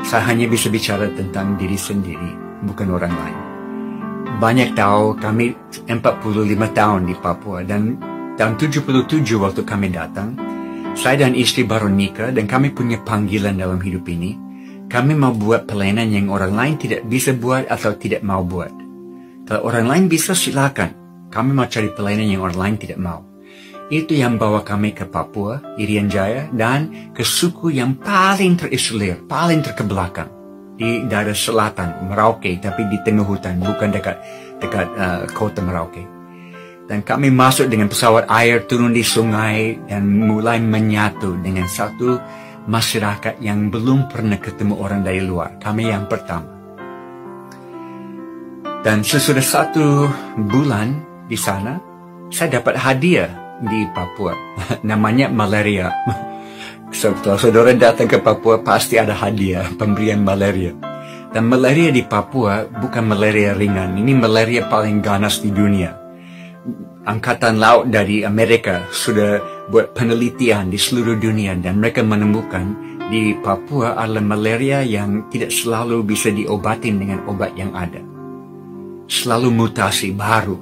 Saya hanya bisa bicara tentang diri sendiri, bukan orang lain. Banyak tahu kami 45 tahun di Papua, dan tahun 77 waktu kami datang, saya dan istri baru nikah dan kami punya panggilan dalam hidup ini. Kami mau buat pelayanan yang orang lain tidak bisa buat atau tidak mau buat. Kalau orang lain bisa, silakan. Kami mau cari pelayanan yang orang lain tidak mau. Itu yang bawa kami ke Papua, Irian Jaya, dan ke suku yang paling terisolir, paling terkebelakang. Di daerah selatan, Merauke, tapi di tengah hutan, bukan dekat kota Merauke. Dan kami masuk dengan pesawat air, turun di sungai, dan mulai menyatu dengan satu masyarakat yang belum pernah ketemu orang dari luar. Kami yang pertama. Dan sesudah 1 bulan di sana, saya dapat hadiah di Papua. Namanya malaria. Setelah saudara datang ke Papua, pasti ada hadiah, pemberian malaria. Dan malaria di Papua bukan malaria ringan. Ini malaria paling ganas di dunia. Angkatan Laut dari Amerika sudah buat penelitian di seluruh dunia, dan mereka menemukan di Papua adalah malaria yang tidak selalu bisa diobatin dengan obat yang ada. Selalu mutasi baru.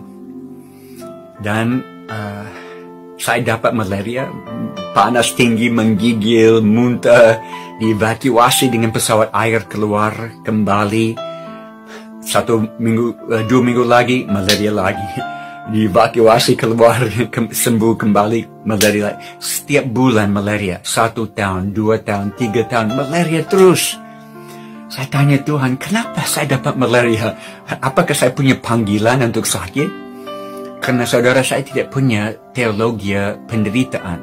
Dan saya dapat malaria, panas tinggi, menggigil, muntah, dievakuasi dengan pesawat air keluar kembali. 2 minggu lagi, malaria lagi. Dievakuasi keluar, sembuh kembali, malaria lagi. Setiap bulan malaria, 1 tahun, 2 tahun, 3 tahun, malaria terus. Saya tanya Tuhan, kenapa saya dapat malaria? Apakah saya punya panggilan untuk sakit? Karena saudara, saya tidak punya teologi penderitaan.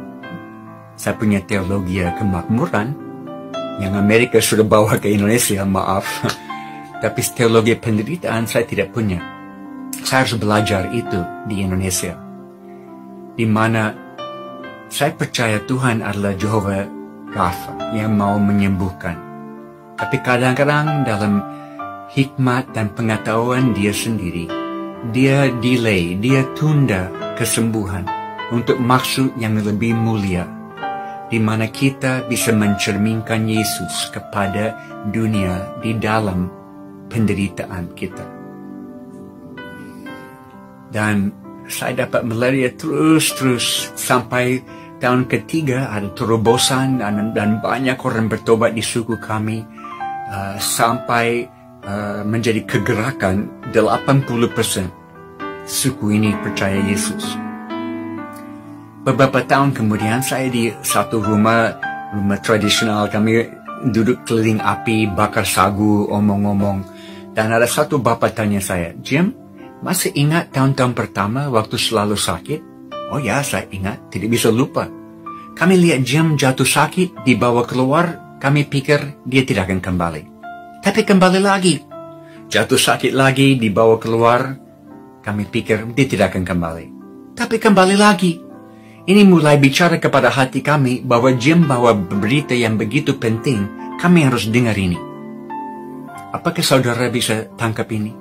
Saya punya teologi kemakmuran yang Amerika sudah bawa ke Indonesia, maaf. Tapi teologi penderitaan saya tidak punya. Saya harus belajar itu di Indonesia. Di mana saya percaya Tuhan adalah Jehovah Rafa yang mau menyembuhkan. Tapi kadang-kadang dalam hikmat dan pengetahuan dia sendiri, dia delay, dia tunda kesembuhan untuk maksud yang lebih mulia, di mana kita bisa mencerminkan Yesus kepada dunia di dalam penderitaan kita. Dan saya dapat malaria terus sampai tahun ketiga ada terobosan dan banyak orang bertobat di suku kami, sampai menjadi kegerakan 80% suku ini percaya Yesus. Beberapa tahun kemudian saya di satu rumah tradisional, kami duduk keliling api, bakar sagu, omong-omong. Dan ada satu bapak tanya saya, Jim, masih ingat tahun-tahun pertama waktu selalu sakit? Oh ya, saya ingat, tidak bisa lupa. Kami lihat Jim jatuh sakit, dibawa keluar, kami pikir dia tidak akan kembali. Tapi kembali lagi. Jatuh sakit lagi, dibawa keluar, kami pikir dia tidak akan kembali. Tapi kembali lagi. Ini mulai bicara kepada hati kami bahwa Jim bawa berita yang begitu penting, kami harus dengar ini. Apakah saudara bisa tangkap ini?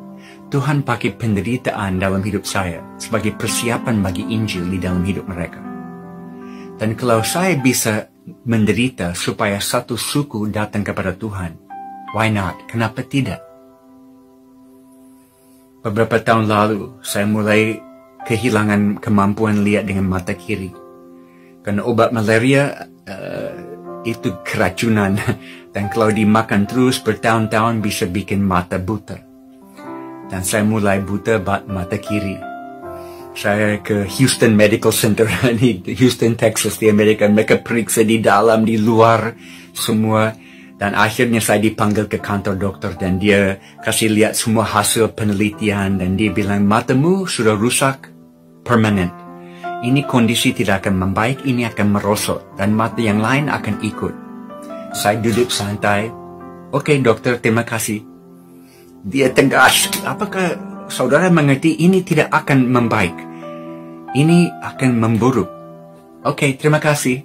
Tuhan pakai penderitaan dalam hidup saya sebagai persiapan bagi Injil di dalam hidup mereka. Dan kalau saya bisa menderita supaya satu suku datang kepada Tuhan, why not? Kenapa tidak? Beberapa tahun lalu, saya mulai kehilangan kemampuan lihat dengan mata kiri. Karena obat malaria itu keracunan. Dan kalau dimakan terus bertahun-tahun bisa bikin mata buta. Dan saya mulai buta mata kiri. Saya ke Houston Medical Center di Houston, Texas di Amerika. Mereka periksa di dalam, di luar, semua. Dan akhirnya saya dipanggil ke kantor dokter dan dia kasih lihat semua hasil penelitian dan dia bilang matamu sudah rusak permanen. Ini kondisi tidak akan membaik, ini akan merosot dan mata yang lain akan ikut. Saya duduk santai. Oke dokter, terima kasih. Dia tegas, apakah saudara mengerti ini tidak akan membaik? Ini akan memburuk. Oke, terima kasih.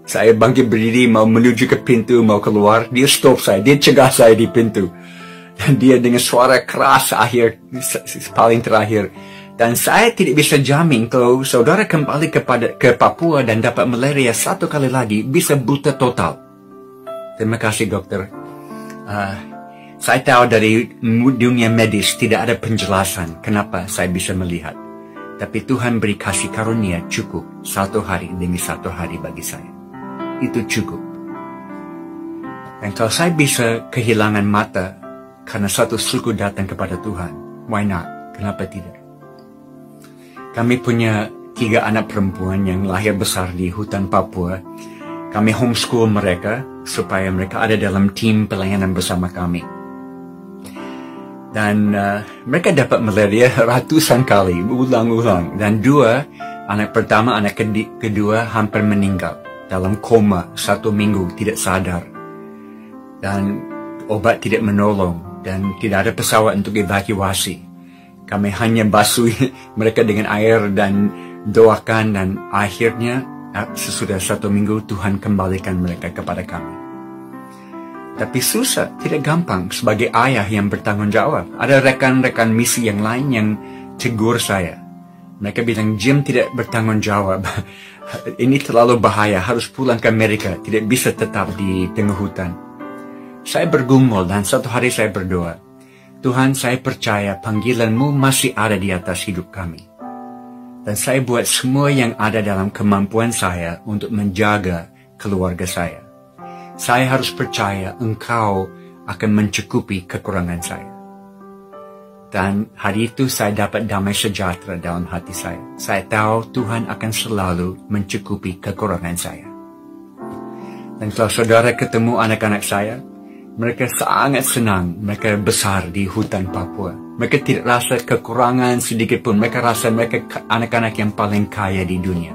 Saya bangkit berdiri, mau menuju ke pintu, mau keluar. Dia stop saya, dia cegah saya di pintu. Dan dia dengan suara keras paling terakhir. Dan saya tidak bisa jamin kalau saudara kembali ke Papua dan dapat malaria 1 kali lagi, bisa buta total. Terima kasih dokter. Saya tahu dari dunia medis tidak ada penjelasan kenapa saya bisa melihat. Tapi Tuhan beri kasih karunia cukup 1 hari demi 1 hari bagi saya. Itu cukup. Dan kalau saya bisa kehilangan mata karena satu suku datang kepada Tuhan, why not? Kenapa tidak? Kami punya 3 anak perempuan yang lahir besar di hutan Papua. Kami homeschool mereka supaya mereka ada dalam tim pelayanan bersama kami. Dan mereka dapat malaria ratusan kali, ulang-ulang. Dan 2, anak pertama, anak kedua hampir meninggal. Dalam koma 1 minggu, tidak sadar. Dan obat tidak menolong. Dan tidak ada pesawat untuk evakuasi. Kami hanya basuh mereka dengan air dan doakan. Dan akhirnya, sesudah 1 minggu, Tuhan kembalikan mereka kepada kami. Tapi susah, tidak gampang sebagai ayah yang bertanggung jawab. Ada rekan-rekan misi yang lain yang tegur saya. Mereka bilang, Jim tidak bertanggung jawab. Ini terlalu bahaya, harus pulang ke Amerika. Tidak bisa tetap di tengah hutan. Saya bergumul dan satu hari saya berdoa. Tuhan, saya percaya panggilan-Mu masih ada di atas hidup kami. Dan saya buat semua yang ada dalam kemampuan saya untuk menjaga keluarga saya. Saya harus percaya Engkau akan mencukupi kekurangan saya. Dan hari itu saya dapat damai sejahtera dalam hati saya. Saya tahu Tuhan akan selalu mencukupi kekurangan saya. Dan kalau saudara ketemu anak-anak saya, mereka sangat senang. Mereka besar di hutan Papua. Mereka tidak rasa kekurangan sedikit pun. Mereka rasa mereka anak-anak yang paling kaya di dunia.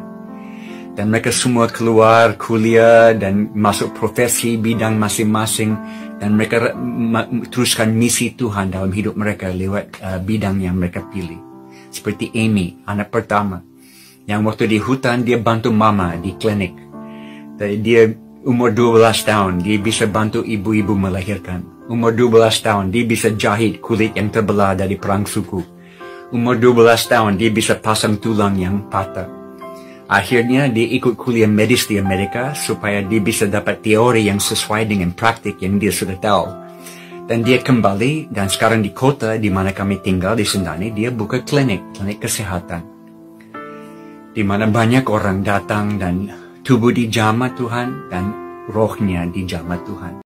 Dan mereka semua keluar kuliah dan masuk profesi bidang masing-masing. Dan mereka teruskan misi Tuhan dalam hidup mereka lewat bidang yang mereka pilih. Seperti Amy, anak pertama. Yang waktu di hutan dia bantu mama di klinik. Dia umur 12 tahun, dia bisa bantu ibu-ibu melahirkan. Umur 12 tahun, dia bisa jahit kulit yang terbelah dari perang suku. Umur 12 tahun, dia bisa pasang tulang yang patah. Akhirnya dia ikut kuliah medis di Amerika supaya dia bisa dapat teori yang sesuai dengan praktik yang dia sudah tahu. Dan dia kembali dan sekarang di kota di mana kami tinggal di Sentani, dia buka klinik kesehatan. Di mana banyak orang datang dan tubuh dijamah Tuhan dan rohnya dijamah Tuhan.